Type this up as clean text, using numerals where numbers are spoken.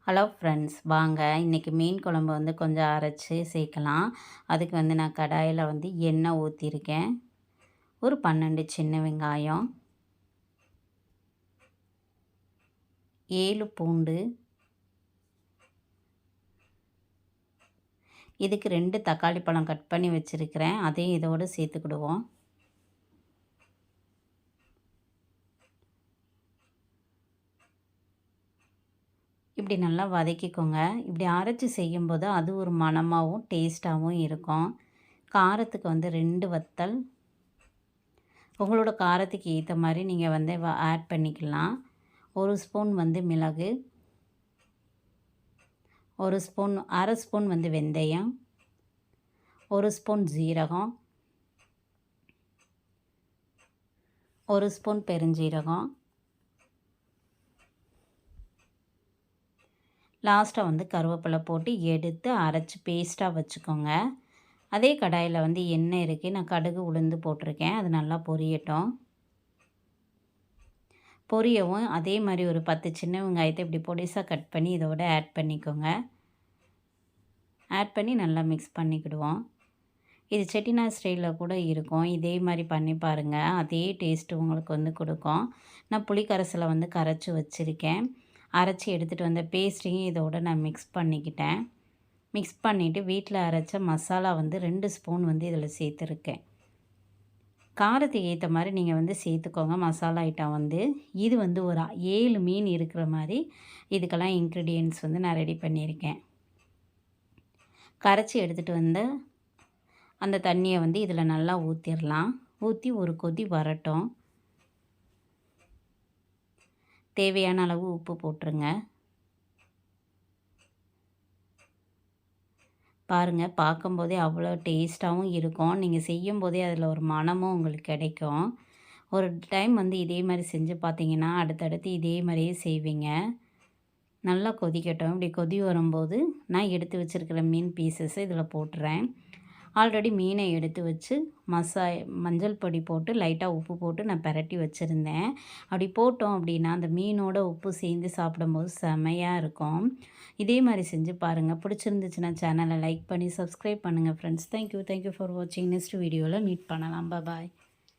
Hello friends, வாங்க இன்றைக்கி மீன் குழம்பு வந்து கொஞ்சம் அரைச்சி சேர்க்கலாம். அதுக்கு வந்து நான் கடாயில் வந்து எண்ணெய் ஊற்றிருக்கேன். ஒரு 12 சின்ன வெங்காயம், 7 பூண்டு, இதுக்கு 2 தக்காளி பழம் கட் பண்ணி வச்சுருக்கிறேன். அதையும் இதோடு சேர்த்துக்கிடுவோம். இப்படி நல்லா வதக்கிக்கோங்க. இப்படி அரைச்சி செய்யும்போது அது ஒரு மணமாகவும் டேஸ்ட்டாகவும் இருக்கும். காரத்துக்கு வந்து 2 வத்தல், உங்களோட காரத்துக்கு ஏற்ற மாதிரி நீங்கள் வந்து ஆட் பண்ணிக்கலாம். 1 ஸ்பூன் வந்து மிளகு, 1 ஸ்பூன், அரை ஸ்பூன் வந்து வெந்தயம், 1 ஸ்பூன் ஜீரகம், 1 ஸ்பூன் பெருஞ்சீரகம், லாஸ்ட்டாக வந்து கருவேப்பிலை போட்டு எடுத்து அரைச்சி பேஸ்ட்டாக வச்சுக்கோங்க. அதே கடாயில் வந்து எண்ணெய் இருக்குது. நான் கடுகு உளுந்து போட்டிருக்கேன். அது நல்லா பொரியட்டும். பொரியவும் அதே மாதிரி ஒரு 10 சின்ன வெங்காயத்தை இப்படி பொடிசாக கட் பண்ணி இதோட ஆட் பண்ணிக்கோங்க. ஆட் பண்ணி நல்லா மிக்ஸ் பண்ணிக்கிடுவோம். இது செட்டிநாடு ஸ்டைலில் கூட இருக்கும். இதே மாதிரி பண்ணி பாருங்கள். அதே டேஸ்ட்டு உங்களுக்கு வந்து கொடுக்கும். நான் புளிக்கரைசலை வந்து கரைச்சி வச்சுருக்கேன். அரைச்சி எடுத்துகிட்டு வந்த பேஸ்ட்டையும் இதோட நான் மிக்ஸ் பண்ணிக்கிட்டேன். மிக்ஸ் பண்ணிவிட்டு வீட்டில் அரைச்ச மசாலா வந்து 2 ஸ்பூன் வந்து இதில் சேர்த்துருக்கேன். காரத்துக்கு ஏற்ற மாதிரி நீங்கள் வந்து சேர்த்துக்கோங்க. மசாலா ஐட்டம் வந்து இது வந்து ஒரு 7 மீன் இருக்கிற மாதிரி இதுக்கெல்லாம் இன்க்ரீடியன்ட்ஸ் வந்து நான் ரெடி பண்ணியிருக்கேன். கரைச்சி எடுத்துகிட்டு வந்து அந்த தண்ணியை வந்து இதில் நல்லா ஊற்றிடலாம். ஊற்றி ஒரு கொதி வரட்டும். தேவையான அளவு உப்பு போட்டுருங்க. பாருங்கள், பார்க்கும்போதே அவ்வளோ டேஸ்ட்டாகவும் இருக்கும். நீங்கள் செய்யும்போதே அதில் ஒரு மணமும் உங்களுக்கு கிடைக்கும். ஒரு டைம் வந்து இதே மாதிரி செஞ்சு பார்த்தீங்கன்னா அடுத்தடுத்து இதே மாதிரியே செய்வீங்க. நல்லா கொதிக்கட்டும். இப்படி கொதி வரும்போது நான் எடுத்து வச்சுருக்கிற மீன் பீசஸை இதில் போட்டுறேன். ஆல்ரெடி மீனை எடுத்து வச்சு மஞ்சள் பொடி போட்டு லைட்டாக உப்பு போட்டு நான் பிரட்டி வச்சுருந்தேன். அப்படி போட்டோம் அப்படின்னா அந்த மீனோட உப்பு சேர்ந்து சாப்பிடும்போது செமையாக இருக்கும். இதே மாதிரி செஞ்சு பாருங்கள். பிடிச்சிருந்துச்சுன்னா சேனலை லைக் பண்ணி சப்ஸ்கிரைப் பண்ணுங்கள் ஃப்ரெண்ட்ஸ். தேங்க்யூ ஃபார் வாட்சிங். நெக்ஸ்ட் வீடியோவில் மீட் பண்ணலாம். பாய்.